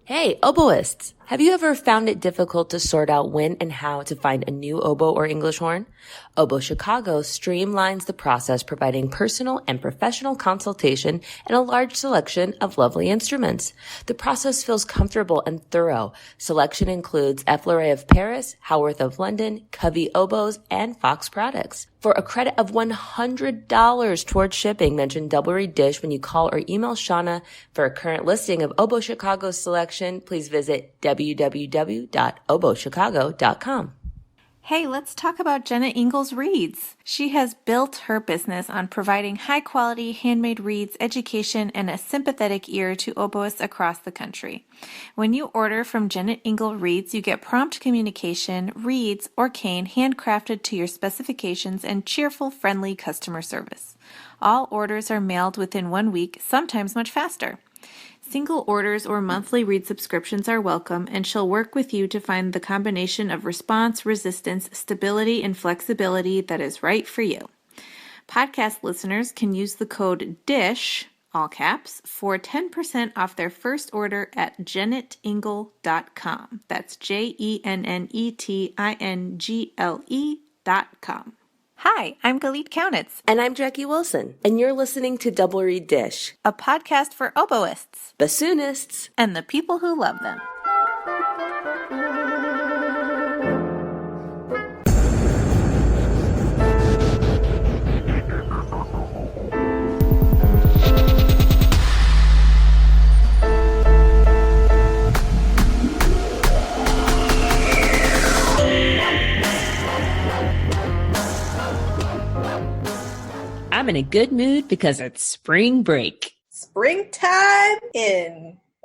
Hey, oboists! Have you ever found it difficult to sort out when and how to find a new oboe or English horn? Oboe Chicago streamlines the process, providing personal and professional consultation and a large selection of lovely instruments. The process feels comfortable and thorough. Selection includes Leclair of Paris, Howarth of London, Covey oboes, and Fox products. For a credit of $100 towards shipping, mention Double Reed Dish when you call or email Shauna. For a current listing of Oboe Chicago's selection, please visit www.oboechicago.com. Hey, let's talk about Jenna Ingalls Reeds. She has built her business on providing high-quality handmade reeds, education, and a sympathetic ear to oboists across the country. When you order from Jenna Ingalls Reeds, you get prompt communication, reeds, or cane handcrafted to your specifications, and cheerful, friendly customer service. All orders are mailed within 1 week, sometimes much faster. Single orders or monthly read subscriptions are welcome, and she'll work with you to find the combination of response, resistance, stability, and flexibility that is right for you. Podcast listeners can use the code DISH, all caps, for 10% off their first order at JennetIngle.com. That's JENNETINGLE.com. Hi, I'm Galit Kaunitz. And I'm Jackie Wilson, and you're listening to Double Reed Dish, a podcast for oboists, bassoonists, and the people who love them. I'm in a good mood because it's spring break. Springtime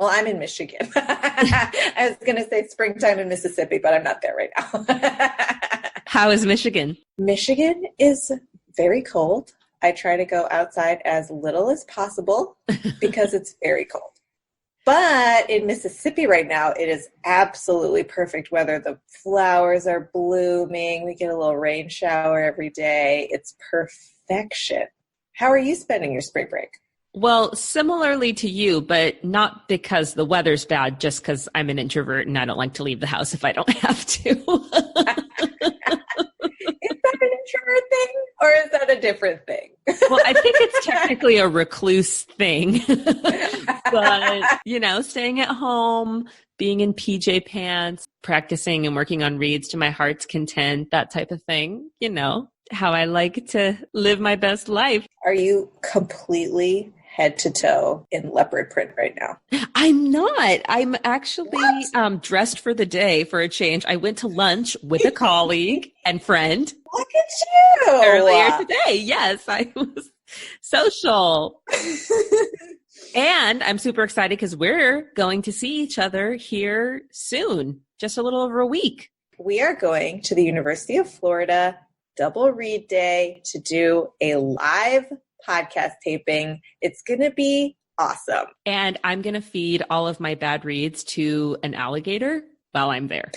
I'm in Michigan. I was going to say springtime in Mississippi, but I'm not there right now. How is Michigan? Michigan is very cold. I try to go outside as little as possible because it's very cold. But in Mississippi right now, it is absolutely perfect weather. The flowers are blooming. We get a little rain shower every day. It's perfection. How are you spending your spring break? Well, similarly to you, but not because the weather's bad, just because I'm an introvert and I don't like to leave the house if I don't have to. Is that an introvert thing, or is that a different thing? Well, I think it's technically a recluse thing. But, staying at home, being in PJ pants, practicing and working on reeds to my heart's content, that type of thing, how I like to live my best life. Are you completely head to toe in leopard print right now? I'm not. I'm actually dressed for the day for a change. I went to lunch with a colleague and friend. Look at you. Earlier today. Yes, I was social. And I'm super excited because we're going to see each other here soon, just a little over a week. We are going to the University of Florida Double Reed Day to do a live podcast taping. It's going to be awesome. And I'm going to feed all of my bad reads to an alligator while I'm there.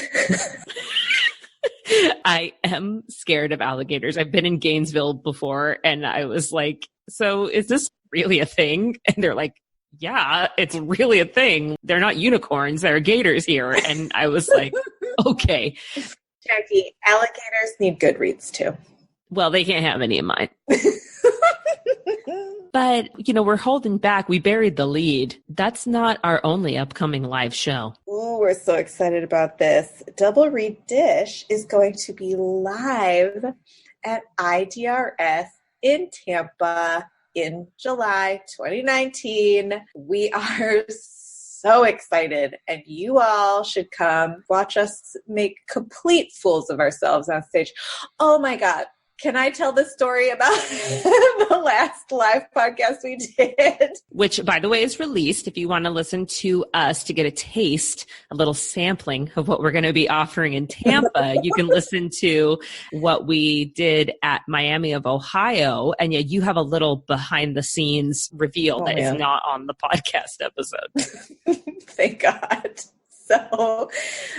I am scared of alligators. I've been in Gainesville before and I was like, so is this really a thing? And they're like, yeah, it's really a thing. They're not unicorns. There are gators here. And I was like, okay. Jackie, alligators need good reeds too. Well, they can't have any of mine. But, we're holding back. We buried the lead. That's not our only upcoming live show. Ooh, we're so excited about this. Double Reed Dish is going to be live at IDRS in Tampa in July 2019. We are so excited, and you all should come watch us make complete fools of ourselves on stage. Oh my God. Can I tell the story about the last live podcast we did? Which, by the way, is released. If you want to listen to us to get a taste, a little sampling of what we're going to be offering in Tampa, you can listen to what we did at Miami of Ohio. And yeah, you have a little behind the scenes reveal that is not on the podcast episode. Thank God. So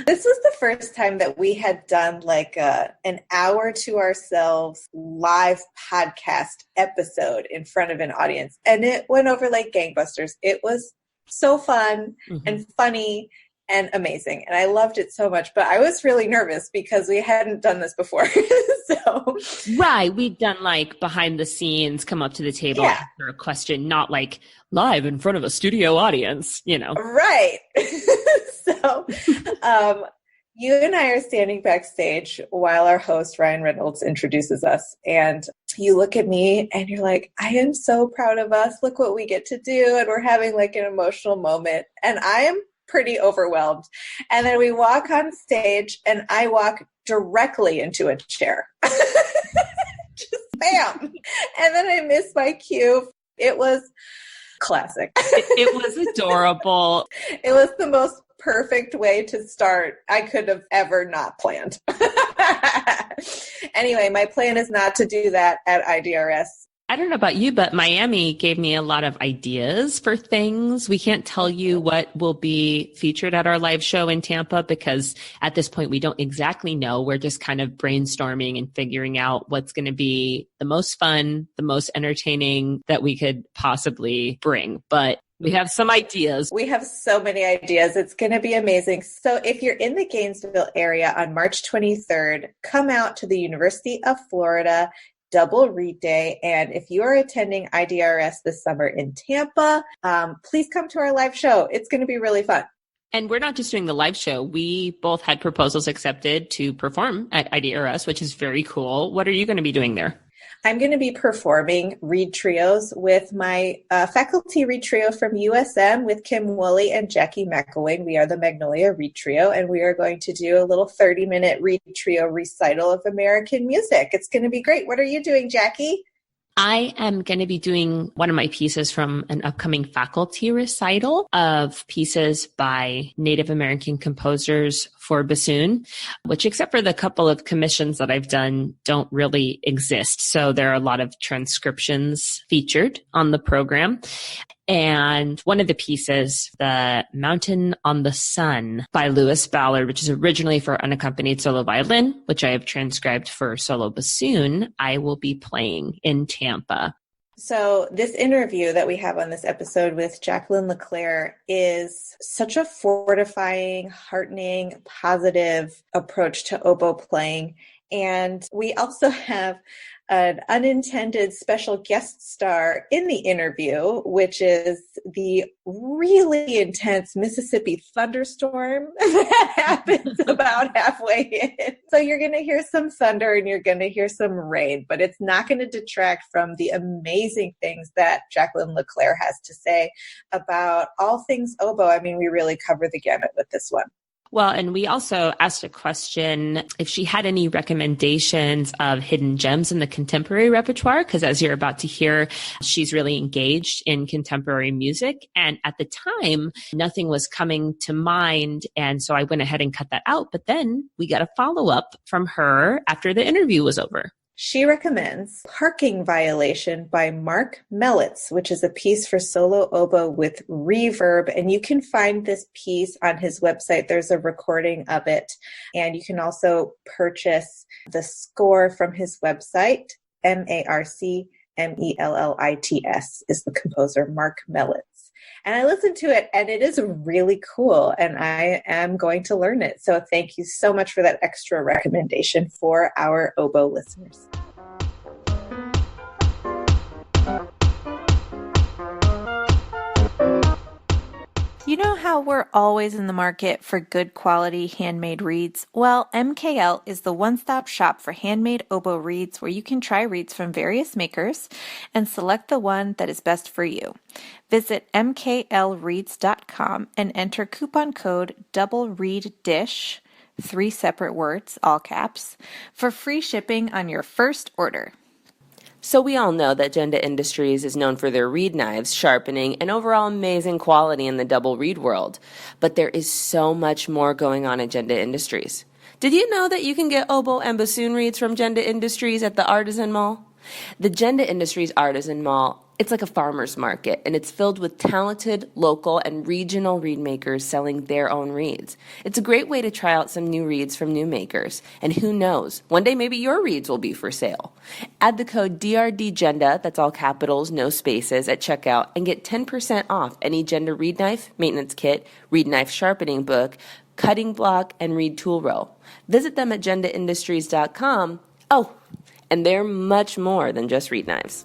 this was the first time that we had done like an hour to ourselves live podcast episode in front of an audience. And it went over like gangbusters. It was so fun and funny and amazing. And I loved it so much, but I was really nervous because we hadn't done this before. So right. We've done like behind the scenes, come up to the table, answer a question, not like live in front of a studio audience, you know. Right. So you and I are standing backstage while our host, Ryan Reynolds, introduces us. And you look at me and you're like, I am so proud of us. Look what we get to do. And we're having like an emotional moment. And I am pretty overwhelmed. And then we walk on stage and I walk directly into a chair. Just bam. And then I missed my cue. It was classic. It was adorable. It was the most perfect way to start I could have ever not planned. Anyway, my plan is not to do that at IDRS. I don't know about you, but Miami gave me a lot of ideas for things. We can't tell you what will be featured at our live show in Tampa because at this point we don't exactly know. We're just kind of brainstorming and figuring out what's going to be the most fun, the most entertaining that we could possibly bring. But we have some ideas. We have so many ideas. It's going to be amazing. So if you're in the Gainesville area on March 23rd, come out to the University of Florida Double Read Day. And if you are attending IDRS this summer in Tampa, please come to our live show. It's going to be really fun. And we're not just doing the live show. We both had proposals accepted to perform at IDRS, which is very cool. What are you going to be doing there? I'm going to be performing read trios with my faculty read trio from USM with Kim Woolley and Jackie McElwain. We are the Magnolia Read Trio, and we are going to do a little 30-minute read trio recital of American music. It's going to be great. What are you doing, Jackie? I am going to be doing one of my pieces from an upcoming faculty recital of pieces by Native American composers for bassoon, which except for the couple of commissions that I've done don't really exist. So there are a lot of transcriptions featured on the program. And one of the pieces, The Mountain on the Sun by Lewis Ballard, which is originally for unaccompanied solo violin, which I have transcribed for solo bassoon, I will be playing in Tampa. So this interview that we have on this episode with Jacqueline Leclair is such a fortifying, heartening, positive approach to oboe playing. And we also have an unintended special guest star in the interview, which is the really intense Mississippi thunderstorm that happens about halfway in. So you're going to hear some thunder and you're going to hear some rain, but it's not going to detract from the amazing things that Jacqueline Leclair has to say about all things oboe. I mean, we really cover the gamut with this one. Well, and we also asked a question if she had any recommendations of hidden gems in the contemporary repertoire, because as you're about to hear, she's really engaged in contemporary music. And at the time, nothing was coming to mind. And so I went ahead and cut that out. But then we got a follow-up from her after the interview was over. She recommends Parking Violation by Mark Mellitz, which is a piece for solo oboe with reverb. And you can find this piece on his website. There's a recording of it. And you can also purchase the score from his website. Markmellitz is the composer, Mark Mellitz. And I listened to it and it is really cool and I am going to learn it. So thank you so much for that extra recommendation for our oboe listeners. You know how we're always in the market for good quality handmade reeds? Well, MKL is the one-stop shop for handmade oboe reeds where you can try reeds from various makers and select the one that is best for you. Visit mklreeds.com and enter coupon code DOUBLEREADDISH, 3 separate words, all caps, for free shipping on your first order. So we all know that Genda Industries is known for their reed knives, sharpening, and overall amazing quality in the double reed world. But there is so much more going on at Genda Industries. Did you know that you can get oboe and bassoon reeds from Genda Industries at the Artisan Mall? The Genda Industries Artisan Mall, it's like a farmer's market, and it's filled with talented, local, and regional reed makers selling their own reeds. It's a great way to try out some new reeds from new makers, and who knows, one day maybe your reeds will be for sale. Add the code DRDGenda, that's all capitals, no spaces, at checkout and get 10% off any Genda reed knife, maintenance kit, reed knife sharpening book, cutting block, and reed tool roll. Visit them at gendaindustries.com. Oh, and they're much more than just reed knives.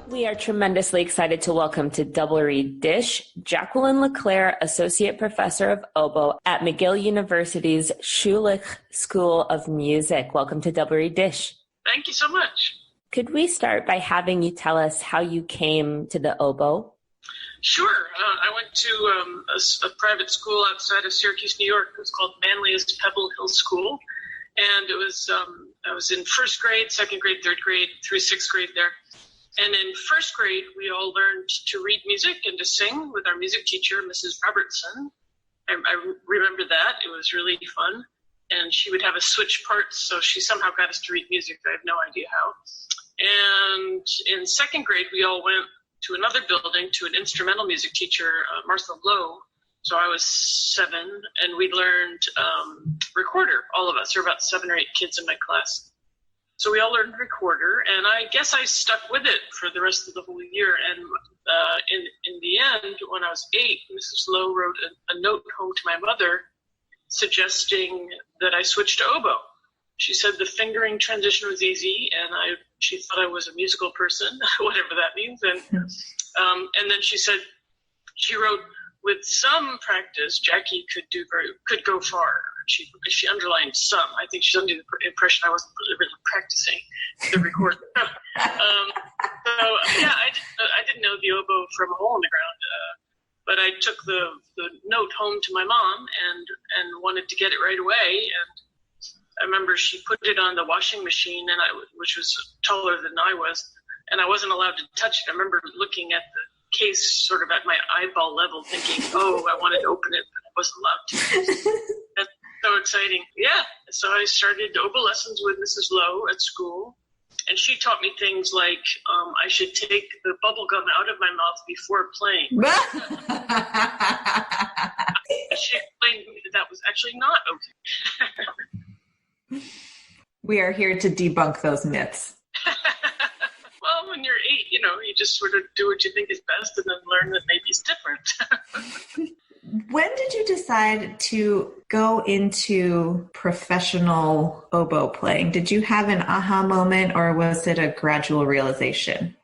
We are tremendously excited to welcome to Double Reed Dish, Jacqueline Leclair, Associate Professor of Oboe at McGill University's Schulich School of Music. Welcome to Double Reed Dish. Thank you so much. Could we start by having you tell us how you came to the oboe? Sure. I went to a private school outside of Syracuse, New York. It was called Manlius Pebble Hill School. And it was I was in first grade, second grade, third grade, through sixth grade there. And in first grade, we all learned to read music and to sing with our music teacher, Mrs. Robertson. I remember that. It was really fun. And she would have us switch parts, so she somehow got us to read music. I have no idea how. And in second grade, we all went to another building to an instrumental music teacher, Martha Lowe. So I was 7, and we learned recorder, all of us. There were about 7 or 8 kids in my class. So we all learned recorder, and I guess I stuck with it for the rest of the whole year. And in the end, when I was 8, Mrs. Lowe wrote a note home to my mother suggesting that I switch to oboe. She said the fingering transition was easy, and she thought I was a musical person, whatever that means. And then she wrote, with some practice, Jackie could go far. She underlined some. I think she's under the impression I wasn't really practicing the recording. I didn't know the oboe from a hole in the ground. But I took the note home to my mom and wanted to get it right away. And I remember she put it on the washing machine, which was taller than I was, and I wasn't allowed to touch it. I remember looking at the case sort of at my eyeball level, thinking, "Oh, I wanted to open it, but I wasn't allowed to." That's so exciting. Yeah. So I started oboe lessons with Mrs. Lowe at school, and she taught me things like I should take the bubble gum out of my mouth before playing. She explained to me that was actually not okay. We are here to debunk those myths. Well, when you're 8, you just sort of do what you think is best and then learn that maybe it's different. When did you decide to go into professional oboe playing? Did you have an aha moment, or was it a gradual realization?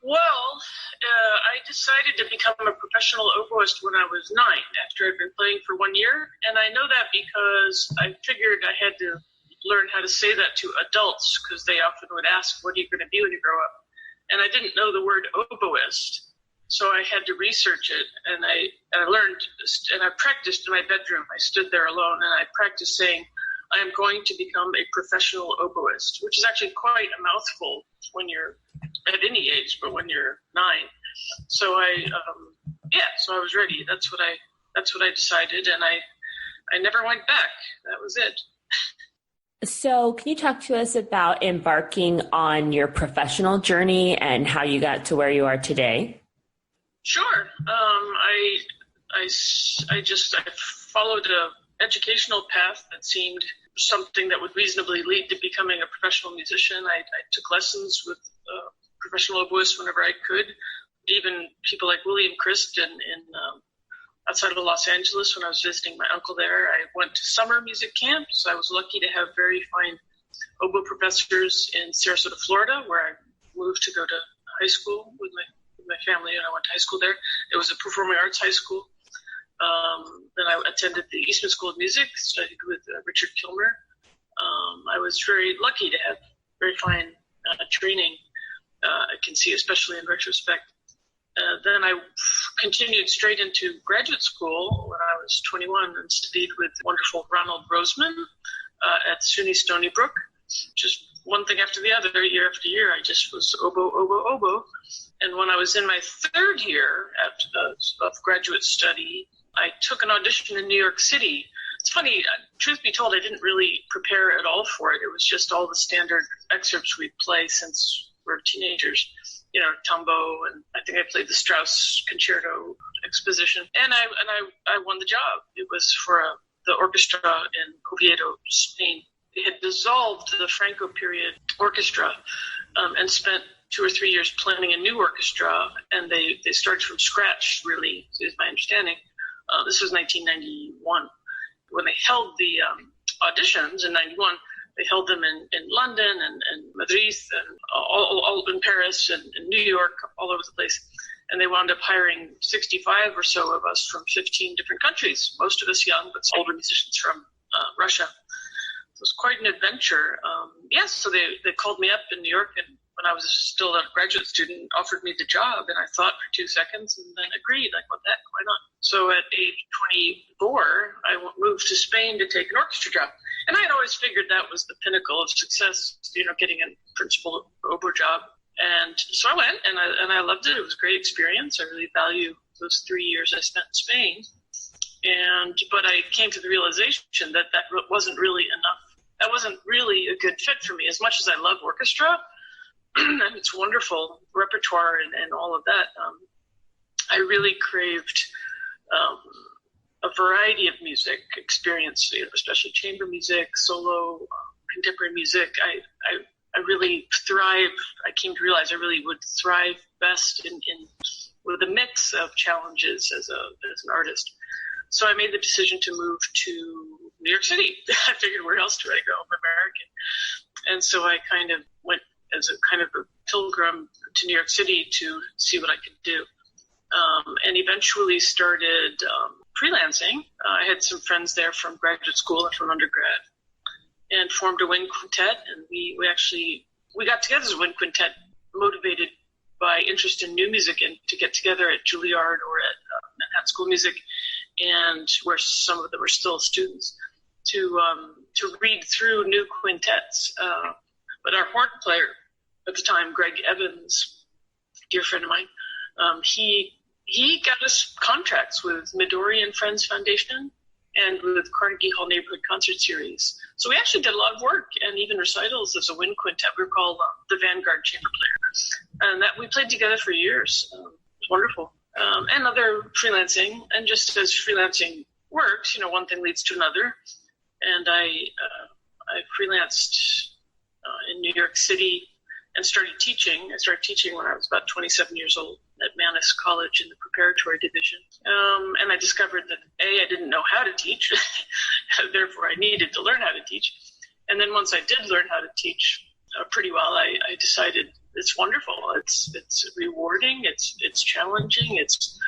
Well, I decided to become a professional oboist when I was 9, after I'd been playing for 1 year. And I know that because I figured I had to learn how to say that to adults, because they often would ask, what are you going to be when you grow up? And I didn't know the word oboist. So I had to research it, and I learned, and I practiced in my bedroom. I stood there alone, and I practiced saying, I am going to become a professional oboist, which is actually quite a mouthful when you're at any age, but when you're 9. So I was ready. That's what I decided, and I never went back. That was it. So can you talk to us about embarking on your professional journey and how you got to where you are today? Sure. I followed an educational path that seemed something that would reasonably lead to becoming a professional musician. I took lessons with professional oboists whenever I could, even people like William Christ in outside of Los Angeles when I was visiting my uncle there. I went to summer music camps. I was lucky to have very fine oboe professors in Sarasota, Florida, where I moved to go to high school with my family, and I went to high school there. It was a performing arts high school. Then I attended the Eastman School of Music, studied with Richard Kilmer. I was very lucky to have very fine training, I can see, especially in retrospect. Then I continued straight into graduate school when I was 21 and studied with wonderful Ronald Roseman at SUNY Stony Brook. Just one thing after the other, year after year, I just was oboe. And when I was in my 3rd year of graduate study, I took an audition in New York City. It's funny, truth be told, I didn't really prepare at all for it. It was just all the standard excerpts we'd play since we were teenagers. Tombo, and I think I played the Strauss Concerto exposition, and I won the job. It was for the orchestra in Oviedo, Spain. They had dissolved the Franco period orchestra and spent 2 or 3 years planning a new orchestra, and they started from scratch, really, is my understanding. This was 1991. When they held the auditions in 91, they held them in London and Madrid and all in Paris and in New York, all over the place. And they wound up hiring 65 or so of us from 15 different countries, most of us young, but older musicians from Russia. So it was quite an adventure. So they called me up in New York, and when I was still a graduate student, offered me the job, and I thought for 2 seconds and then agreed, like, what the heck, why not? So at age 24, I moved to Spain to take an orchestra job. And I had always figured that was the pinnacle of success, getting a principal oboe job. And so I went, and I loved it. It was a great experience. I really value those 3 years I spent in Spain. But I came to the realization that wasn't really enough. That wasn't really a good fit for me. As much as I love orchestra, and it's wonderful repertoire and all of that, I really craved a variety of music experience, especially chamber music, solo, contemporary music. I really thrive. I came to realize I really would thrive best in with a mix of challenges as an artist. So I made the decision to move to New York City. I figured, where else do I go? I'm American. And so I kind of went as a kind of a pilgrim to New York City to see what I could do. And eventually started freelancing. I had some friends there from graduate school and from undergrad, and formed a wind quintet. And we got together as a wind quintet, motivated by interest in new music, and to get together at Juilliard or at Manhattan School of Music, and where some of them were still students, to read through new quintets. But our horn player at the time, Greg Evans, dear friend of mine, he got us contracts with Midori and Friends Foundation and with Carnegie Hall Neighborhood Concert Series. So we actually did a lot of work and even recitals as a wind quintet. We were called the Vanguard Chamber Players. And that we played together for years. It was wonderful. And other freelancing. And just as freelancing works, one thing leads to another. And I freelanced in New York City and started teaching. I started teaching when I was about 27 years old at Mannes College in the preparatory division. And I discovered that, I didn't know how to teach. Therefore, I needed to learn how to teach. And then once I did learn how to teach pretty well, I decided it's wonderful. It's rewarding. It's challenging. It's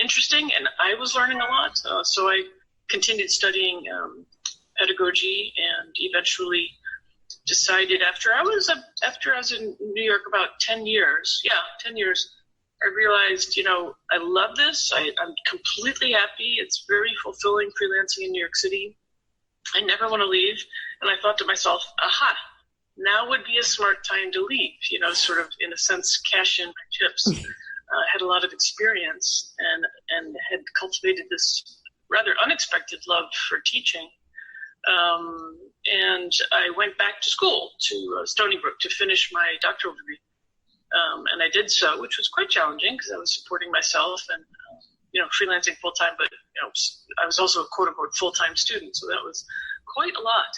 interesting. And I was learning a lot. So I continued studying pedagogy, and eventually decided after I was in New York about 10 years, I realized, I love this. I'm completely happy. It's very fulfilling freelancing in New York City. I never want to leave. And I thought to myself, aha, now would be a smart time to leave, sort of in a sense, cash in my chips. I had a lot of experience and had cultivated this rather unexpected love for teaching. And I went back to school to Stony Brook to finish my doctoral degree. And I did so, which was quite challenging because I was supporting myself and, freelancing full time, but, I was also a quote unquote full-time student. So that was quite a lot.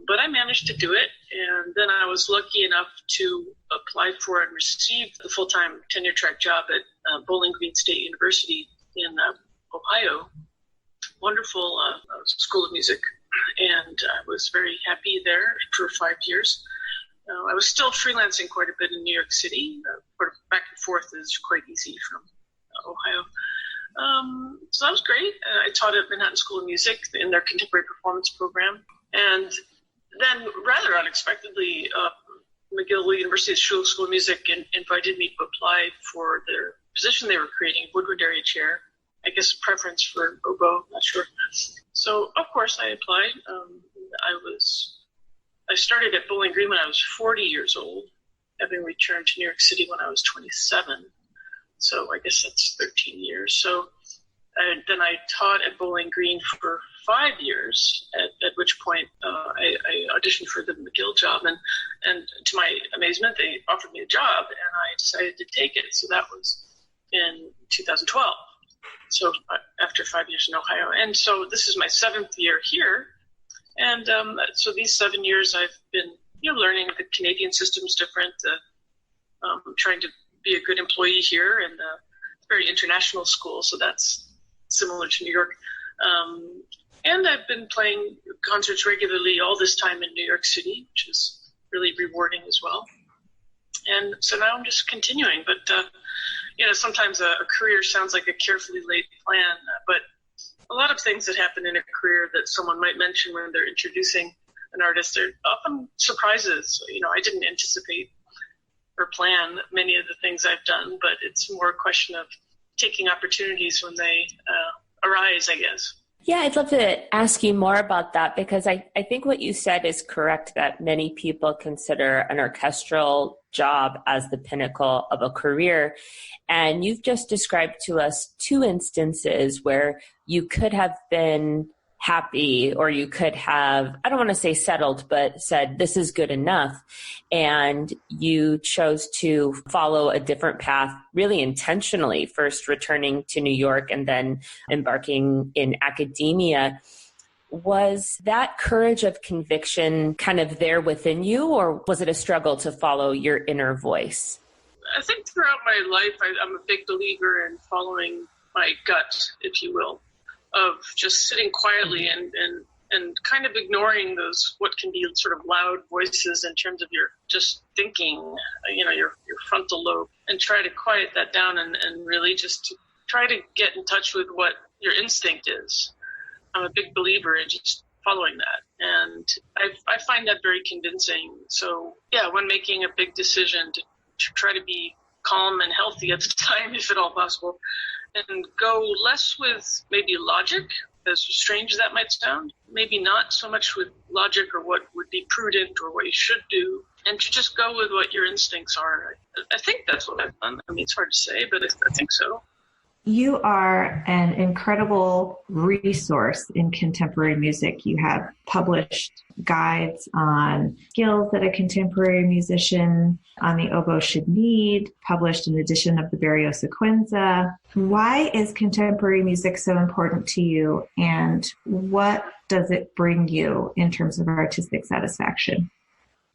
But I managed to do it. And then I was lucky enough to apply for and receive the full-time tenure track job at Bowling Green State University in Ohio. Wonderful school of music. And I was very happy there for 5 years. I was still freelancing quite a bit in New York City. Back and forth is quite easy from Ohio. So that was great. I taught at Manhattan School of Music in their contemporary performance program. And then rather unexpectedly, McGill University's School of Music invited me to apply for their position they were creating, Woodward area chair. I guess preference for oboe, not sure. So, of course, I applied. I started at Bowling Green when I was 40 years old, having returned to New York City when I was 27. So I guess that's 13 years. So Then I taught at Bowling Green for 5 years, at which point I auditioned for the McGill job, and to my amazement, they offered me a job, and I decided to take it. So that was in 2012. So after 5 years in Ohio. And so this is my 7th year here. And so these 7 years I've been, learning the Canadian system's different, trying to be a good employee here, and very international school, so that's similar to New York. And I've been playing concerts regularly all this time in New York City, which is really rewarding as well. And so now I'm just continuing. But, sometimes a career sounds like a carefully laid plan, but a lot of things that happen in a career that someone might mention when they're introducing an artist are often surprises. I didn't anticipate or plan many of the things I've done, but it's more a question of taking opportunities when they arise, I guess. Yeah, I'd love to ask you more about that, because I think what you said is correct, that many people consider an orchestral job as the pinnacle of a career. And you've just described to us 2 instances where you could have been happy, or you could have, I don't want to say settled, but said, this is good enough. And you chose to follow a different path, really intentionally, first returning to New York and then embarking in academia. Was that courage of conviction kind of there within you, or was it a struggle to follow your inner voice? I think throughout my life, I'm a big believer in following my gut, if you will, of just sitting quietly and kind of ignoring those, what can be sort of loud voices in terms of your just thinking, your frontal lobe, and try to quiet that down and really just to try to get in touch with what your instinct is. I'm a big believer in just following that. And I find that very convincing. So yeah, when making a big decision to try to be calm and healthy at the time, if at all possible, and go less with maybe logic, as strange as that might sound, maybe not so much with logic or what would be prudent or what you should do, and to just go with what your instincts are. I think that's what I've done. I mean, it's hard to say, but I think so. You are an incredible resource in contemporary music. You have published guides on skills that a contemporary musician on the oboe should need, published an edition of the Barrio Sequenza. Why is contemporary music so important to you, and what does it bring you in terms of artistic satisfaction?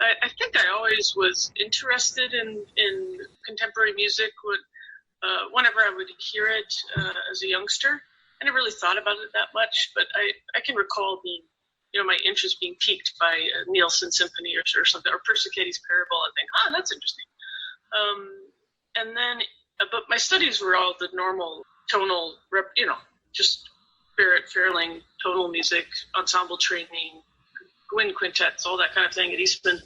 I think I always was interested in contemporary music. Whenever I would hear it as a youngster, I never really thought about it that much, but I can recall being, my interest being piqued by a Nielsen symphony or something, or Persicetti's Parable, and think, that's interesting. And then, but my studies were all the normal tonal, just Barrett Fairling, tonal music, ensemble training, wind quintets, all that kind of thing at Eastman.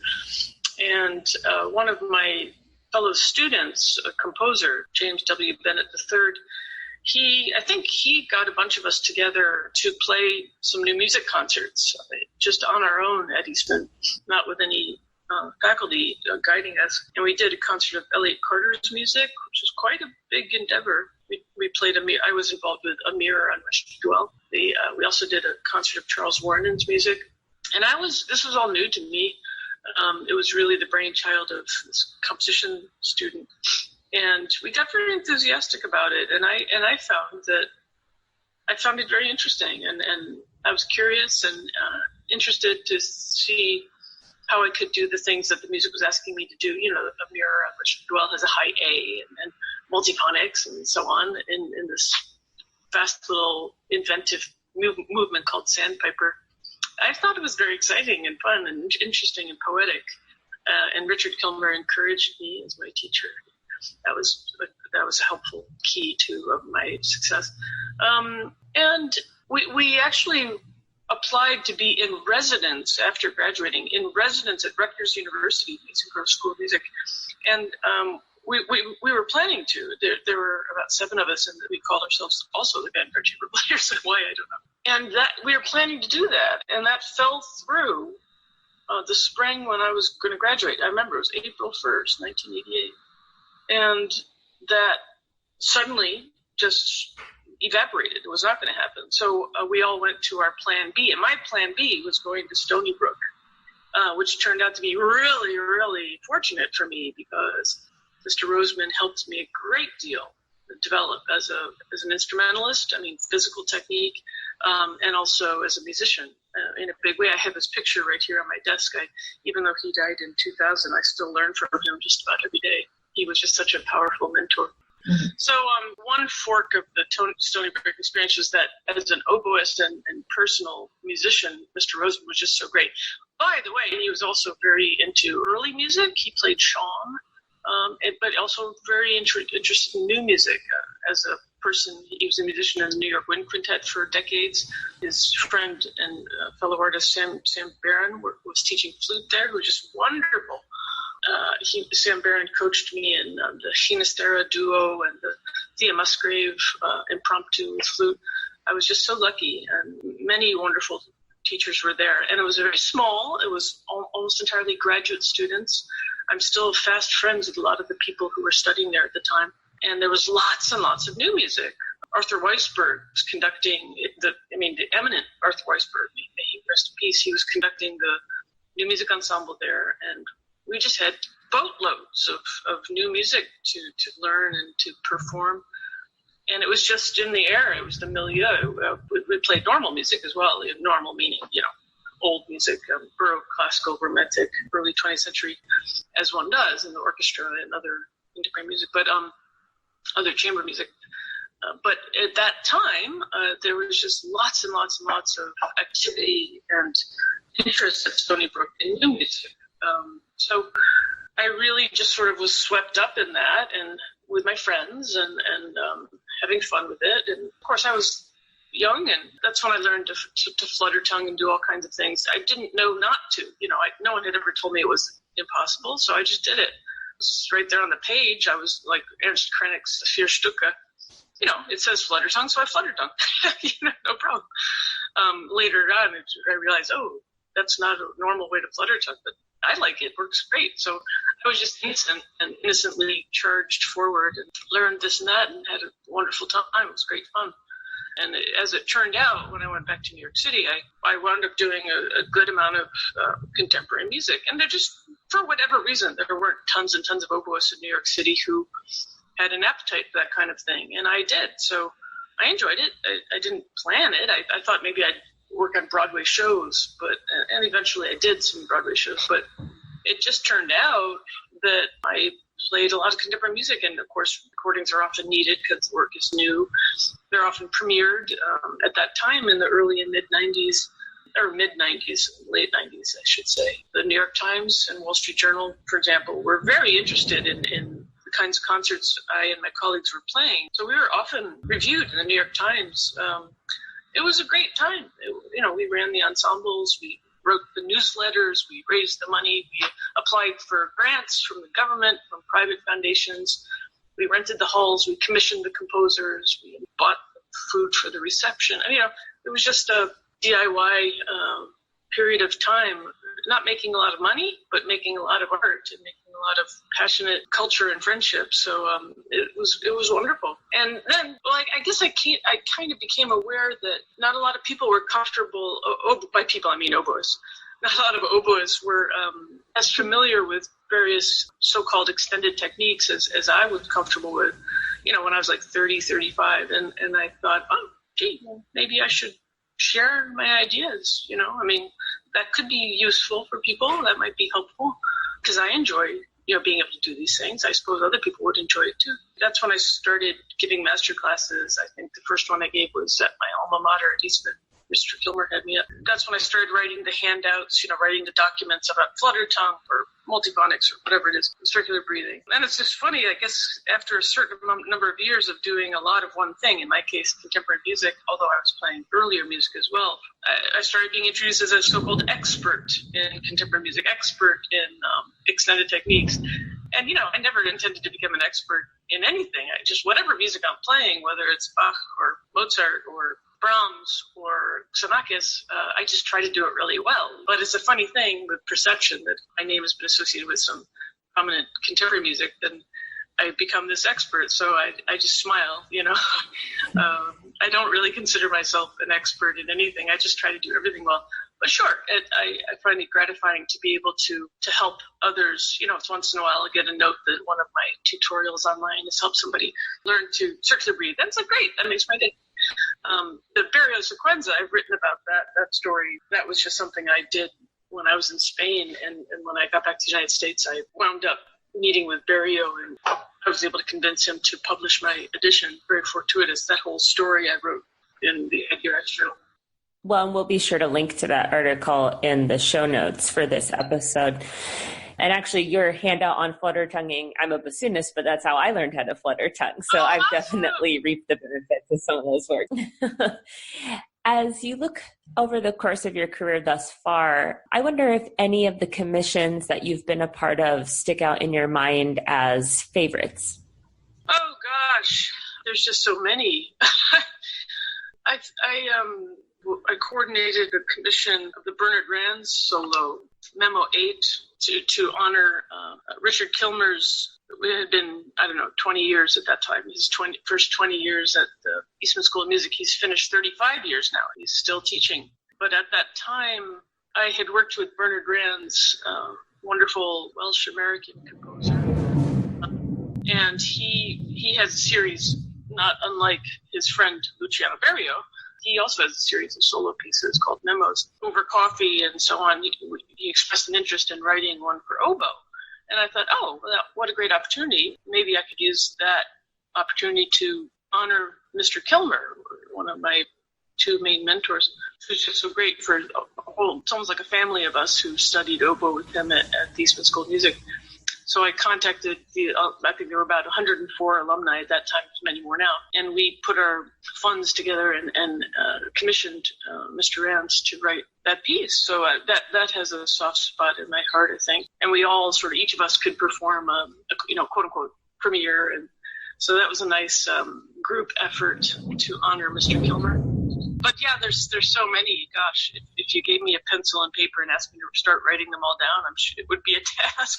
And one of my fellow students, a composer, James W. Bennett III, I think he got a bunch of us together to play some new music concerts, just on our own at Eastman, not with any faculty guiding us. And we did a concert of Elliott Carter's music, which was quite a big endeavor. We played I was involved with Amir on Rush Duel. We also did a concert of Charles Warren's music. And this was all new to me. It was really the brainchild of this composition student, and we got very enthusiastic about it. And I found it very interesting, and I was curious and interested to see how I could do the things that the music was asking me to do. A mirror on which Duell has a high A and multiphonics and so on in this fast little inventive movement called Sandpiper. I thought it was very exciting and fun and interesting and poetic. And Richard Kilmer encouraged me as my teacher. That was a helpful key to my success. And we actually applied to be in residence after graduating, in residence at Rutgers University, Music Grove School of Music. And we were planning to. There were about 7 of us, and we called ourselves also the Vanguard Chamber Players. Why, I don't know. And that we were planning to do that, and that fell through the spring when I was going to graduate. I remember it was April 1st, 1988. And that suddenly just evaporated. It was not going to happen. So we all went to our plan B, and my plan B was going to Stony Brook, which turned out to be really, really fortunate for me because Mr. Roseman helped me a great deal develop as an instrumentalist. I mean, physical technique, and also as a musician in a big way. I have his picture right here on my desk. Even though he died in 2000, I still learn from him just about every day. He was just such a powerful mentor. Mm-hmm. So one fork of the Stony Brook experience was that as an oboist and personal musician, Mr. Roseman was just so great. By the way, he was also very into early music. He played Shawn, but also very interested in new music. As a person, he was a musician in the New York Wind Quintet for decades. His friend and fellow artist Sam Barron was teaching flute there, who was just wonderful. Sam Barron coached me in the Shinastera duo and the Thea Musgrave impromptu with flute. I was just so lucky, and many wonderful teachers were there. And it was very small. It was almost entirely graduate students. I'm still fast friends with a lot of the people who were studying there at the time. And there was lots and lots of new music. Arthur Weisberg was conducting the eminent Arthur Weisberg, may he rest in peace. He was conducting the new music ensemble there, and we just had boatloads of new music to learn and to perform. And it was just in the air. It was the milieu. We played normal music as well. Normal meaning, old music, Baroque, classical, romantic, early 20th century, as one does in the orchestra and other contemporary music, but other chamber music. But at that time, there was just lots and lots and lots of activity and interest at Stony Brook in new music. So I really just sort of was swept up in that, and with my friends and having fun with it. And of course, I was young, and that's when I learned to flutter tongue and do all kinds of things. I didn't know not to. No one had ever told me it was impossible, so I just did it. It was right there on the page. I was like Ernst Krennick's Vier Stücke. It says flutter tongue, so I flutter tongue. No problem. Later on, I realized, that's not a normal way to flutter tongue, but I like it. It works great. So I was just innocently charged forward and learned this and that and had a wonderful time. It was great fun. And as it turned out, when I went back to New York City, I wound up doing a good amount of contemporary music. And there just, for whatever reason, there weren't tons and tons of oboists in New York City who had an appetite for that kind of thing. And I did. So I enjoyed it. I didn't plan it. I thought maybe I'd work on Broadway shows, and eventually I did some Broadway shows, but it just turned out that I played a lot of contemporary music, and of course recordings are often needed because the work is new. They're often premiered at that time in the early and mid-90s, or mid-90s, late 90s, I should say. The New York Times and Wall Street Journal, for example, were very interested in the kinds of concerts I and my colleagues were playing. So we were often reviewed in the New York Times. It was a great time. We ran the ensembles, we wrote the newsletters, we raised the money, we applied for grants from the government, from private foundations, we rented the halls, we commissioned the composers, we bought food for the reception. It was just a DIY period of time, not making a lot of money, but making a lot of art and making a lot of passionate culture and friendship. So it was wonderful. And then, I guess I kind of became aware that not a lot of people were comfortable. By people, I mean oboists. Not a lot of oboists were as familiar with various so-called extended techniques as I was comfortable with. When I was like 30, 35, and I thought, maybe I should share my ideas. That could be useful for people. That might be helpful because I enjoy, being able to do these things. I suppose other people would enjoy it too. That's when I started giving master classes. I think the first one I gave was at my alma mater at Eastman. Mr. Kilmer had me up. That's when I started writing the handouts, writing the documents about flutter tongue or multiphonics or whatever it is, circular breathing. And it's just funny, I guess, after a certain number of years of doing a lot of one thing, in my case, contemporary music, although I was playing earlier music as well, I started being introduced as a so-called expert in contemporary music, expert in extended techniques. And, I never intended to become an expert in anything. Whatever music I'm playing, whether it's Bach or Mozart or Brahms or Xenakis, I just try to do it really well. But it's a funny thing with perception that my name has been associated with some prominent contemporary music, then I become this expert. So I just smile, I don't really consider myself an expert in anything. I just try to do everything well. But sure, I find it gratifying to be able to help others. It's once in a while I get a note that one of my tutorials online has helped somebody learn to circular breathe. That's great. That makes my day. The Barrio Sequenza, I've written about that story. That was just something I did when I was in Spain. And when I got back to the United States, I wound up meeting with Barrio, and I was able to convince him to publish my edition. Very fortuitous, that whole story I wrote in the IDRS Journal. Well, and we'll be sure to link to that article in the show notes for this episode. And actually, your handout on flutter tonguing, I'm a bassoonist, but that's how I learned how to flutter tongue. So I've definitely reaped the benefits of some of those words. As you look over the course of your career thus far, I wonder if any of the commissions that you've been a part of stick out in your mind as favorites. Oh, gosh, there's just so many. I coordinated the commission of the Bernard Rands solo, Memo 8, to honor Richard Kilmer's. It had been, 20 years at that time. His first 20 years at the Eastman School of Music. He's finished 35 years now. He's still teaching. But at that time, I had worked with Bernard Rand's wonderful Welsh-American composer. And he has a series, not unlike his friend Luciano Berio. He also has a series of solo pieces called Memos. Over coffee and so on, he expressed an interest in writing one for oboe. And I thought, what a great opportunity. Maybe I could use that opportunity to honor Mr. Kilmer, one of my two main mentors, who's just so great for it's almost like a family of us who studied oboe with him at the Eastman School of Music. So I contacted I think there were about 104 alumni at that time, many more now, and we put our funds together and commissioned Mr. Rands to write that piece. So that has a soft spot in my heart, I think. And we all each of us could perform a quote unquote premiere, and so that was a nice group effort to honor Mr. Kilmer. But yeah, there's so many. Gosh, if you gave me a pencil and paper and asked me to start writing them all down, I'm sure it would be a task.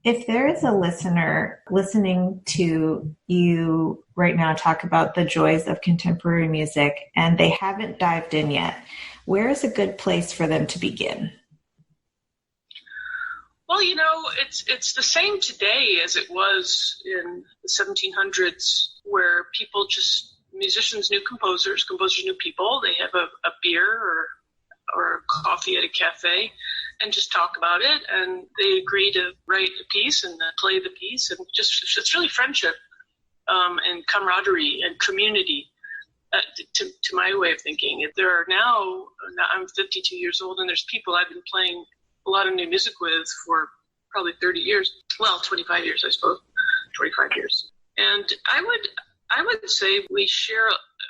If there is a listener listening to you right now talk about the joys of contemporary music and they haven't dived in yet, where is a good place for them to begin? Well, it's the same today as it was in the 1700s, where musicians knew composers knew people. They have a beer or coffee at a cafe and just talk about it, and they agree to write a piece and play the piece, and it's really friendship and camaraderie and community. To my way of thinking, there are now I'm 52 years old, and there's people I've been playing a lot of new music with for probably 30 years. Well, 25 years, I suppose. 25 years. And I would say we share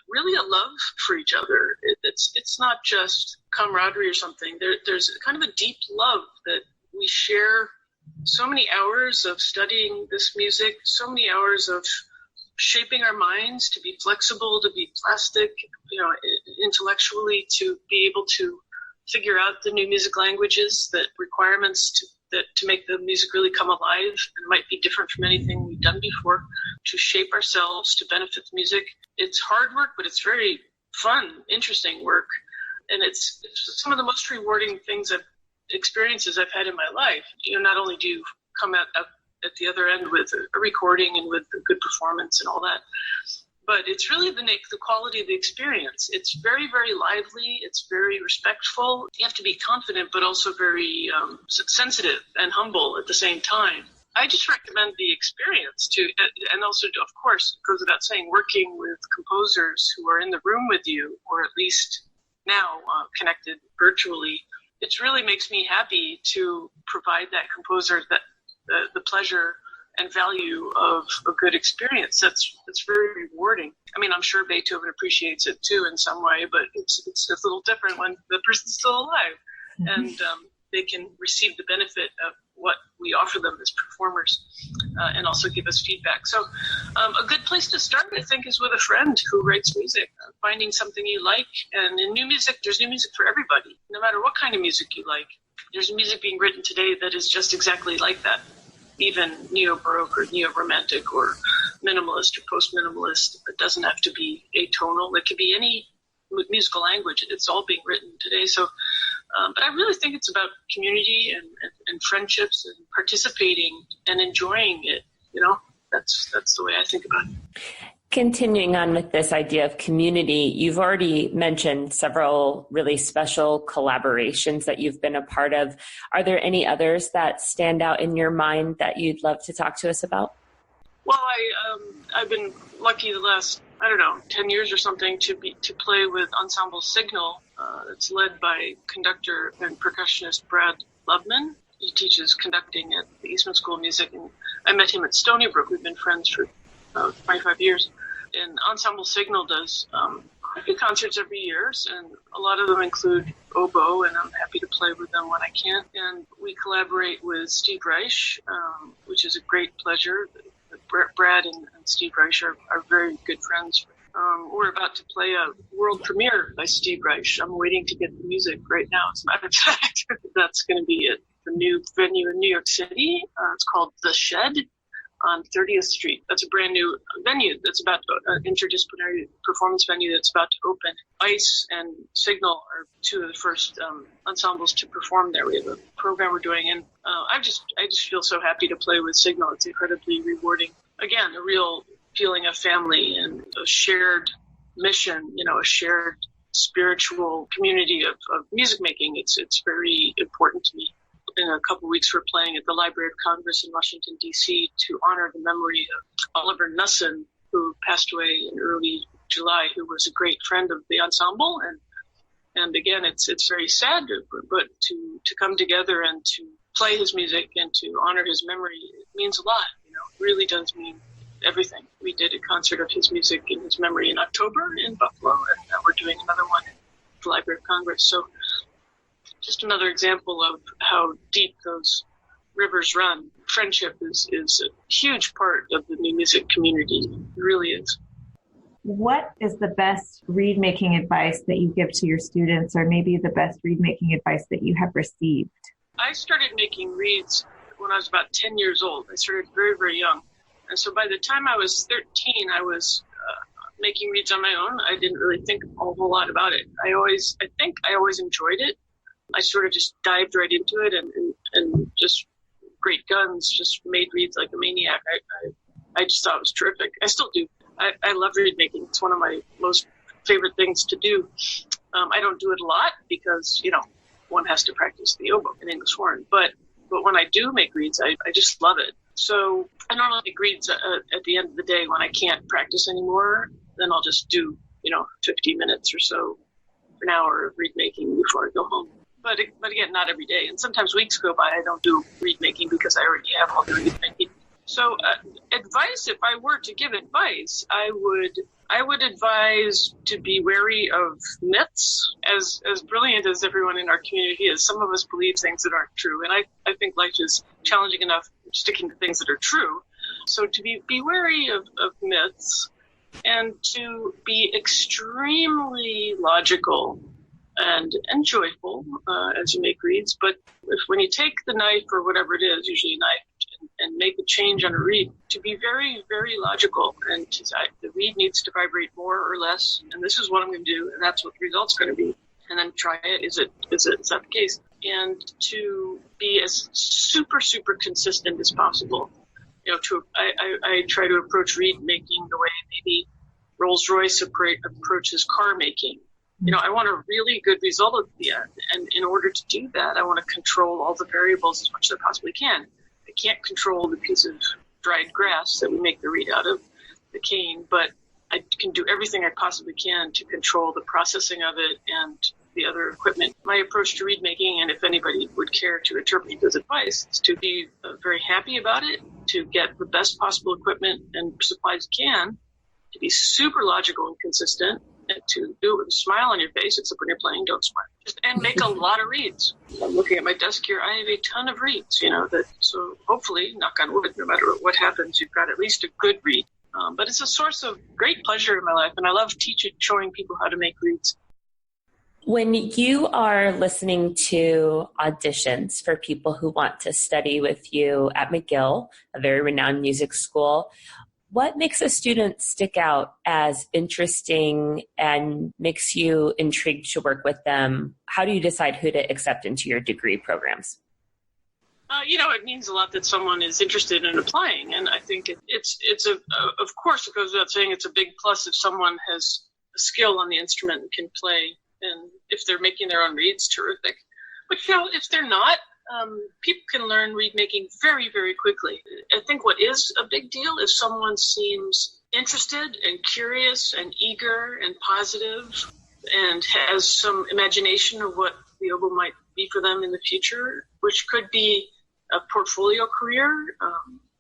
really a love for each other. It's not just camaraderie or something. There's kind of a deep love that we share. So many hours of studying this music, so many hours of shaping our minds to be flexible, to be plastic, intellectually, to be able to figure out the new music languages, that requirements to make the music really come alive, and might be different from anything we've done before, to shape ourselves, to benefit the music. It's hard work, but it's very fun, interesting work. And it's some of the most rewarding experiences I've had in my life. Not only do you come out at the other end with a recording and with a good performance and all that, but it's really the quality of the experience. It's very, very lively. It's very respectful. You have to be confident, but also very sensitive and humble at the same time. I just recommend the experience and also, of course, it goes without saying, working with composers who are in the room with you, or at least now connected virtually. It really makes me happy to provide that composer the pleasure and value of a good experience. That's very rewarding. I mean, I'm sure Beethoven appreciates it too in some way, but it's a little different when the person's still alive, and they can receive the benefit of what we offer them as performers, and also give us feedback. So a good place to start, I think, is with a friend who writes music, finding something you like. And in new music, there's new music for everybody. No matter what kind of music you like, there's music being written today that is just exactly like that, even neo-Baroque or neo-Romantic or minimalist or post-minimalist. It doesn't have to be atonal. It could be any musical language. It's all being written today. So, but I really think it's about community and friendships and participating and enjoying it. That's the way I think about it. Continuing on with this idea of community, you've already mentioned several really special collaborations that you've been a part of. Are there any others that stand out in your mind that you'd love to talk to us about? Well, I've been lucky the last 10 years or something to play with Ensemble Signal. It's led by conductor and percussionist Brad Lubman. He teaches conducting at the Eastman School of Music, and I met him at Stony Brook. We've been friends for 25 years. And Ensemble Signal does a few concerts every year, and a lot of them include oboe, and I'm happy to play with them when I can. And we collaborate with Steve Reich, which is a great pleasure. Brad and Steve Reich are very good friends. We're about to play a world premiere by Steve Reich. I'm waiting to get the music right now, as a matter of fact. That's going to be at the new venue in New York City. It's called The Shed on 30th Street. That's a brand new venue that's about an interdisciplinary performance venue that's about to open. ICE and Signal are two of the first ensembles to perform there. We have a program we're doing, and I just feel so happy to play with Signal. It's incredibly rewarding. Again, a real feeling of family and a shared mission, a shared spiritual community of music making. It's very important to me. In a couple of weeks, we're playing at the Library of Congress in Washington, D.C. to honor the memory of Oliver Nussin, who passed away in early July, who was a great friend of the ensemble. And again, it's very sad, but to come together and to play his music and to honor his memory, it means a lot. It really does mean everything. We did a concert of his music in his memory in October in Buffalo, and now we're doing another one at the Library of Congress. So just another example of how deep those rivers run. Friendship is a huge part of the new music community. It really is. What is the best reed making advice that you give to your students, or maybe the best reed making advice that you have received? I started making reeds when I was about 10 years old. I started very, very young. And so by the time I was 13, I was making reeds on my own. I didn't really think a whole lot about it. I think I always enjoyed it. I sort of just dived right into it and just great guns, just made reeds like a maniac. I just thought it was terrific. I still do. I love reed making. It's one of my most favorite things to do. I don't do it a lot because, one has to practice the oboe and English horn. But when I do make reeds, I just love it. So I normally make reeds at the end of the day when I can't practice anymore. Then I'll just do, 50 minutes or so, an hour of reed making before I go home. But again, not every day. And sometimes weeks go by, I don't do reed making because I already have all the reed making. So advice, if I were to give advice, I would advise to be wary of myths. As brilliant as everyone in our community is, some of us believe things that aren't true. And I think life is challenging enough sticking to things that are true. So to be wary of myths and to be extremely logical and joyful as you make reeds. But when you take the knife or whatever it is, usually a knife, and make a change on a reed, to be very, very logical. And the reed needs to vibrate more or less, and this is what I'm going to do, and that's what the result's going to be. And then try it. Is that the case? And to be as super, super consistent as possible. I try to approach reed making the way maybe Rolls-Royce approaches car making. I want a really good result at the end. And in order to do that, I want to control all the variables as much as I possibly can. I can't control the piece of dried grass that we make the reed out of, the cane, but I can do everything I possibly can to control the processing of it and the other equipment. My approach to reed making, and if anybody would care to interpret this advice, is to be very happy about it, to get the best possible equipment and supplies you can, to be super logical and consistent, and to do it with a smile on your face, except when you're playing, don't smile. And make a lot of reeds. I'm looking at my desk here. I have a ton of reeds, so hopefully, knock on wood, no matter what happens, you've got at least a good reed. But it's a source of great pleasure in my life, and I love showing people how to make reeds. When you are listening to auditions for people who want to study with you at McGill, a very renowned music school, What makes a student stick out as interesting and makes you intrigued to work with them? How do you decide who to accept into your degree programs? It means a lot that someone is interested in applying, and I think of course, it goes without saying, it's a big plus if someone has a skill on the instrument and can play, and if they're making their own reeds, terrific. But if they're not, people can learn reed making very, very quickly. I think what is a big deal is someone seems interested and curious and eager and positive and has some imagination of what the oboe might be for them in the future, which could be a portfolio career.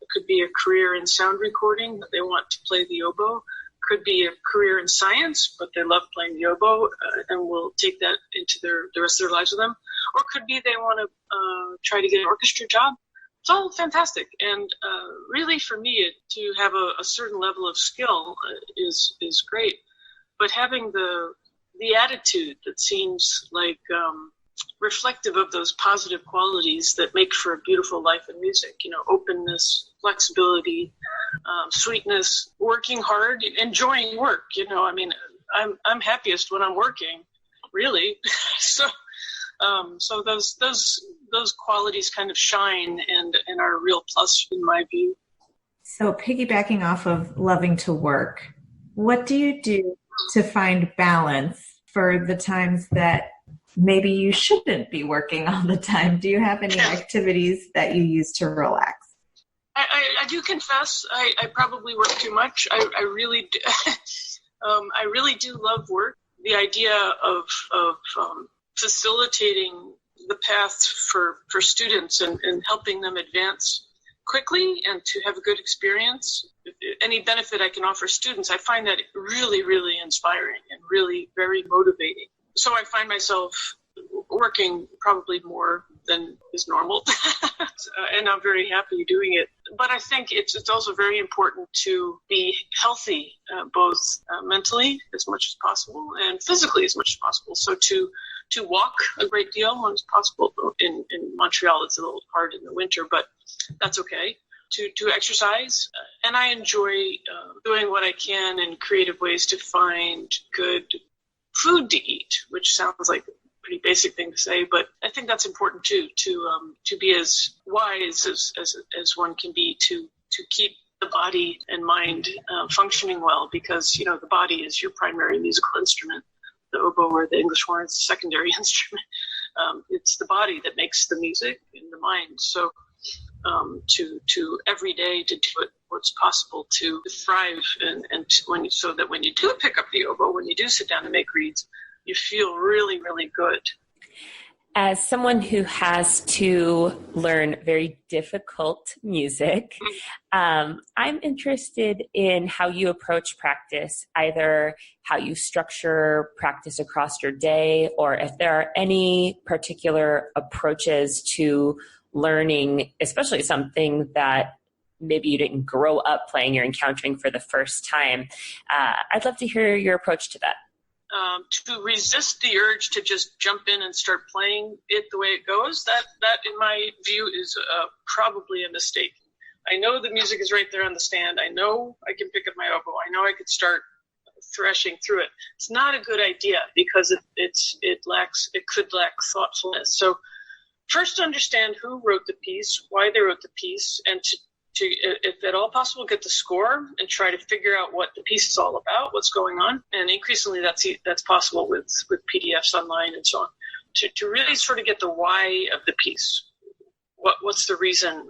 It could be a career in sound recording that they want to play the oboe. Could be a career in science, but they love playing the oboe and will take that into the rest of their lives with them. Or could be they want to try to get an orchestra job. It's all fantastic. And really, for me, to have a certain level of skill is great. But having the attitude that seems like reflective of those positive qualities that make for a beautiful life in music, openness, flexibility, sweetness, working hard, enjoying work. I'm happiest when I'm working, really. So those qualities kind of shine and are a real plus in my view. So piggybacking off of loving to work, what do you do to find balance for the times that maybe you shouldn't be working all the time? Do you have any activities that you use to relax? I do confess I probably work too much. I really do. I really do love work. The idea of facilitating the path for students and helping them advance quickly and to have a good experience. Any benefit I can offer students, I find that really, really inspiring and really very motivating. So I find myself working probably more than is normal, and I'm very happy doing it. But I think it's also very important to be healthy, both mentally as much as possible and physically as much as possible. So to walk a great deal when it's possible. In Montreal, it's a little hard in the winter, but that's okay. To exercise, and I enjoy doing what I can in creative ways to find good food to eat, which sounds like a pretty basic thing to say, but I think that's important too, to be as wise as one can be to keep the body and mind functioning well, because the body is your primary musical instrument. The oboe or the English horn is a secondary instrument. It's the body that makes the music in the mind. So to every day to do it what's possible to thrive so that when you do pick up the oboe, when you do sit down and make reeds, you feel really, really good. As someone who has to learn very difficult music, I'm interested in how you approach practice, either how you structure practice across your day, or if there are any particular approaches to learning, especially something that maybe you didn't grow up playing, you're encountering for the first time. I'd love to hear your approach to that. To resist the urge to just jump in and start playing it the way it goes, that in my view is probably a mistake. I know the music is right there on the stand. I know I can pick up my oboe. I know I could start threshing through it. It's not a good idea because it could lack thoughtfulness. So first understand who wrote the piece, why they wrote the piece, and to if at all possible, get the score and try to figure out what the piece is all about, what's going on. And increasingly that's possible with PDFs online and so on. To really sort of get the why of the piece. What's the reason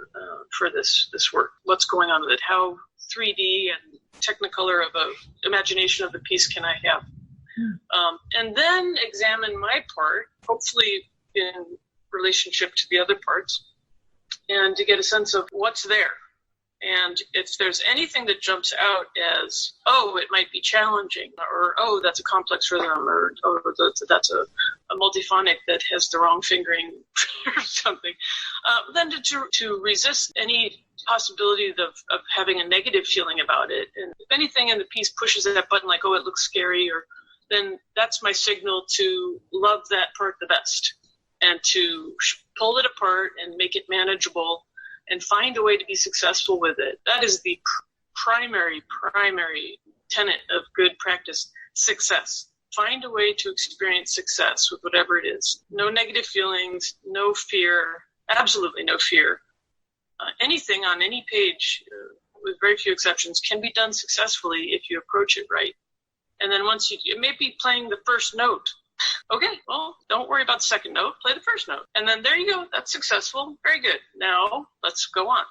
for this work? What's going on with it? How 3D and Technicolor of a imagination of the piece can I have? And then examine my part, hopefully in relationship to the other parts, and to get a sense of what's there. And if there's anything that jumps out as, oh, it might be challenging, or, oh, that's a complex rhythm, or, oh, that's a multiphonic that has the wrong fingering or something, then to resist any possibility of having a negative feeling about it. And if anything in the piece pushes that button like, oh, it looks scary, then that's my signal to love that part the best and to pull it apart and make it manageable and find a way to be successful with it. That is the primary tenet of good practice: success. Find a way to experience success with whatever it is. No negative feelings, no fear, absolutely no fear. Anything on any page, with very few exceptions, can be done successfully if you approach it right. And then once it may be playing the first note. Okay, well, don't worry about the second note. Play the first note. And then there you go. That's successful. Very good. Now let's go on.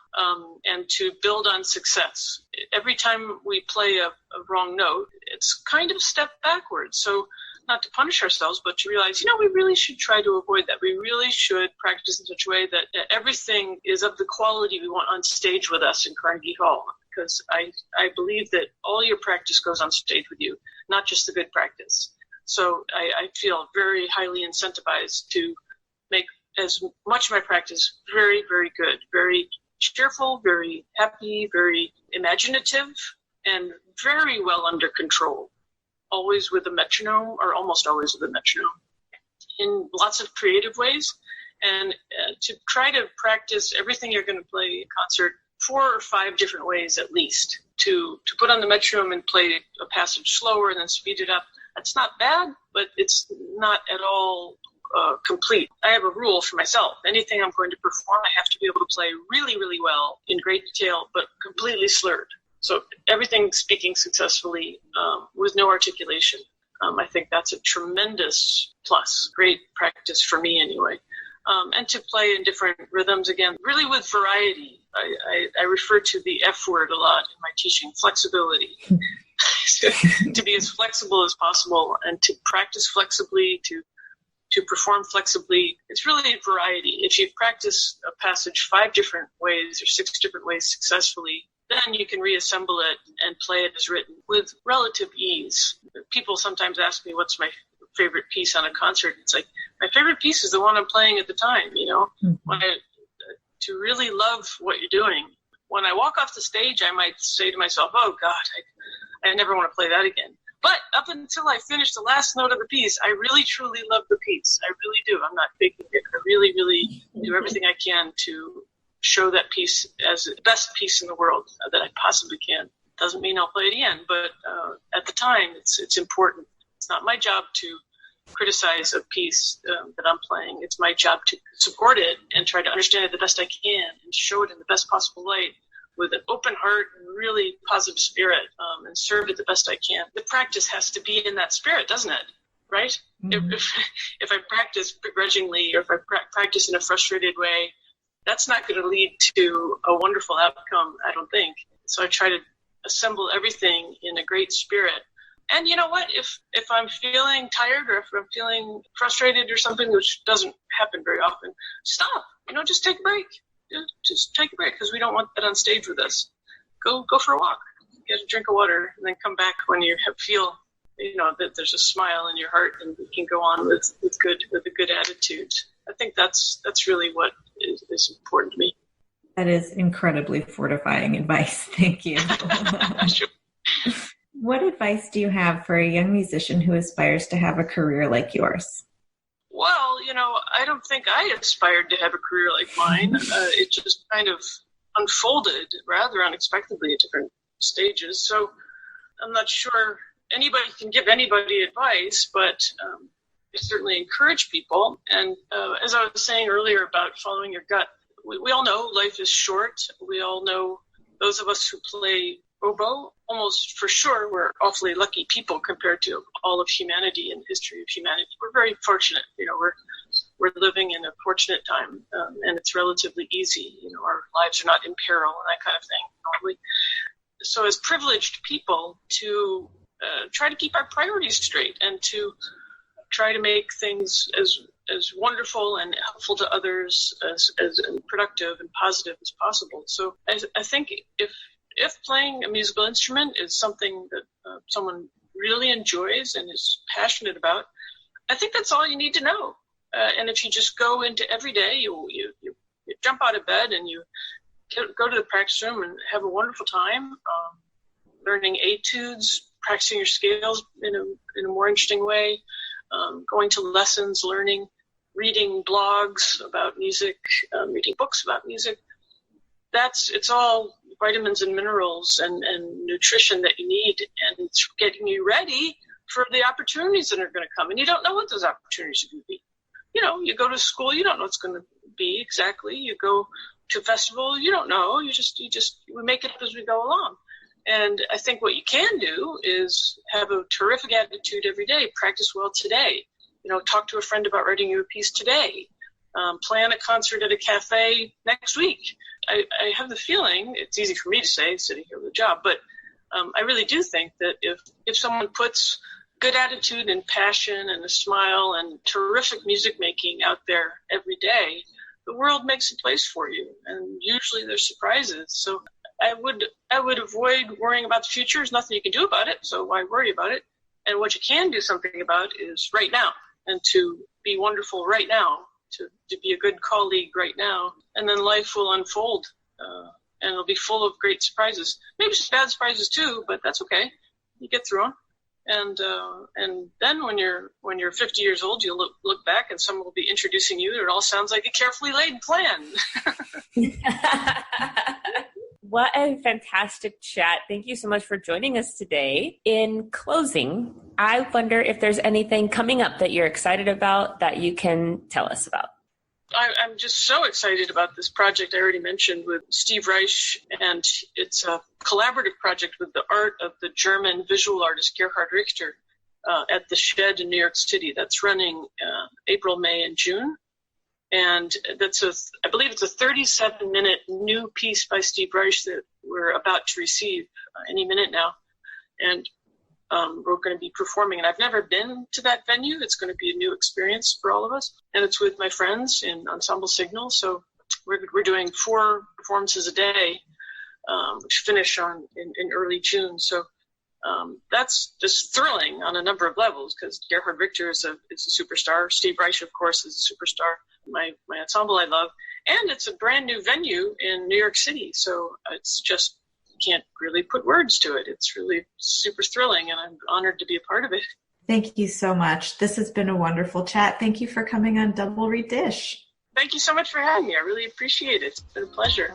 And to build on success. Every time we play a wrong note, it's kind of a step backwards. So not to punish ourselves, but to realize, we really should try to avoid that. We really should practice in such a way that everything is of the quality we want on stage with us in Carnegie Hall. Because I believe that all your practice goes on stage with you, not just the good practice. So I feel very highly incentivized to make as much of my practice very, very good, very cheerful, very happy, very imaginative, and very well under control. Always with a metronome, or almost always with a metronome, in lots of creative ways. And to try to practice everything you're going to play in concert 4 or 5 different ways at least. To put on the metronome and play a passage slower and then speed it up. That's not bad, but it's not at all complete. I have a rule for myself. Anything I'm going to perform, I have to be able to play really, really well in great detail, but completely slurred. So everything speaking successfully with no articulation. I think that's a tremendous plus. Great practice for me anyway. And to play in different rhythms, again, really with variety. I refer to the F word a lot in my teaching, flexibility. To be as flexible as possible and to practice flexibly, to perform flexibly. It's really a variety. If you practice a passage 5 different ways or 6 different ways successfully, then you can reassemble it and play it as written with relative ease. People sometimes ask me, what's my favorite piece on a concert? It's like, my favorite piece is the one I'm playing at the time, Mm-hmm. To really love what you're doing. When I walk off the stage, I might say to myself, oh God, I never want to play that again. But up until I finish the last note of the piece, I really, truly love the piece. I really do. I'm not faking it. I really, really do everything I can to show that piece as the best piece in the world that I possibly can. Doesn't mean I'll play it again, but at the time, it's important. It's not my job to criticize a piece that I'm playing. It's my job to support it and try to understand it the best I can and show it in the best possible light with an open heart and really positive spirit, and serve it the best I can. The practice has to be in that spirit, doesn't it? Right? Mm-hmm. If I practice begrudgingly or if I practice in a frustrated way, that's not going to lead to a wonderful outcome, I don't think. So I try to assemble everything in a great spirit. And you know what? If I'm feeling tired or if I'm feeling frustrated or something, which doesn't happen very often, stop. Just take a break. Just take a break because we don't want that on stage with us. Go for a walk. Get a drink of water and then come back when you feel that there's a smile in your heart and you can go on with a good attitude. I think that's really what is important to me. That is incredibly fortifying advice. Thank you. Sure. What advice do you have for a young musician who aspires to have a career like yours? Well, I don't think I aspired to have a career like mine. It just kind of unfolded rather unexpectedly at different stages. So I'm not sure anybody can give anybody advice, but I certainly encourage people. And as I was saying earlier about following your gut, we all know life is short. We all know those of us who play oboe, almost for sure, we're awfully lucky people compared to all of humanity and the history of humanity. We're very fortunate. We're living in a fortunate time, and it's relatively easy. Our lives are not in peril and that kind of thing normally. So as privileged people, to try to keep our priorities straight and to try to make things as wonderful and helpful to others, as productive and positive as possible. So I think if playing a musical instrument is something that someone really enjoys and is passionate about, I think that's all you need to know. And if you just go into every day, you jump out of bed and you go to the practice room and have a wonderful time, learning etudes, practicing your scales in a more interesting way, going to lessons, learning, reading blogs about music, reading books about music. It's all vitamins and minerals and nutrition that you need, and it's getting you ready for the opportunities that are going to come. And you don't know what those opportunities are going to be. You go to school, you don't know what's going to be exactly. You go to a festival, you don't know. We make it up as we go along. And I think what you can do is have a terrific attitude every day. Practice well today. Talk to a friend about writing you a piece today. Plan a concert at a cafe next week. I have the feeling, it's easy for me to say sitting here with a job, but I really do think that if someone puts good attitude and passion and a smile and terrific music making out there every day, the world makes a place for you. And usually there's surprises. So I would avoid worrying about the future. There's nothing you can do about it, so why worry about it? And what you can do something about is right now, and to be wonderful right now, to be a good colleague right now, and then life will unfold, and it'll be full of great surprises. Maybe some bad surprises too, but that's okay. You get through them. And then when you're 50 years old, you'll look back and someone will be introducing you, and it all sounds like a carefully laid plan. What a fantastic chat. Thank you so much for joining us today. In closing, I wonder if there's anything coming up that you're excited about that you can tell us about. I'm just so excited about this project I already mentioned with Steve Reich, and it's a collaborative project with the art of the German visual artist Gerhard Richter at the Shed in New York City. That's running April, May, and June. And I believe it's a 37-minute new piece by Steve Reich that we're about to receive any minute now. And we're going to be performing. And I've never been to that venue. It's going to be a new experience for all of us. And it's with my friends in Ensemble Signal. So we're doing 4 performances a day, which finish in early June. So that's just thrilling on a number of levels, because Gerhard Richter is a superstar. Steve Reich, of course, is a superstar. My ensemble I love. And it's a brand new venue in New York City. So it's just, can't really put words to it. It's really super thrilling, and I'm honored to be a part of it. Thank you so much. This has been a wonderful chat. Thank you for coming on Double Read Dish. Thank you so much for having me. I really appreciate it. It's been a pleasure.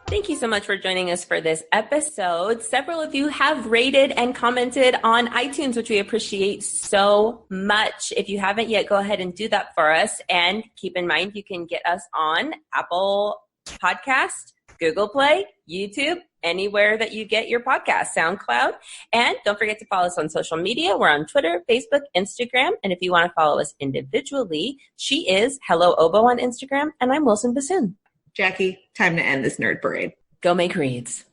Thank you so much for joining us for this episode. Several of you have rated and commented on iTunes, which we appreciate so much. If you haven't yet, go ahead and do that for us. And keep in mind, you can get us on Apple Podcast, Google Play, YouTube, anywhere that you get your podcast, SoundCloud. And don't forget to follow us on social media. We're on Twitter, Facebook, Instagram. And if you want to follow us individually, she is Hello Oboe on Instagram, and I'm Wilson Bassoon. Jackie, time to end this nerd parade. Go make reads.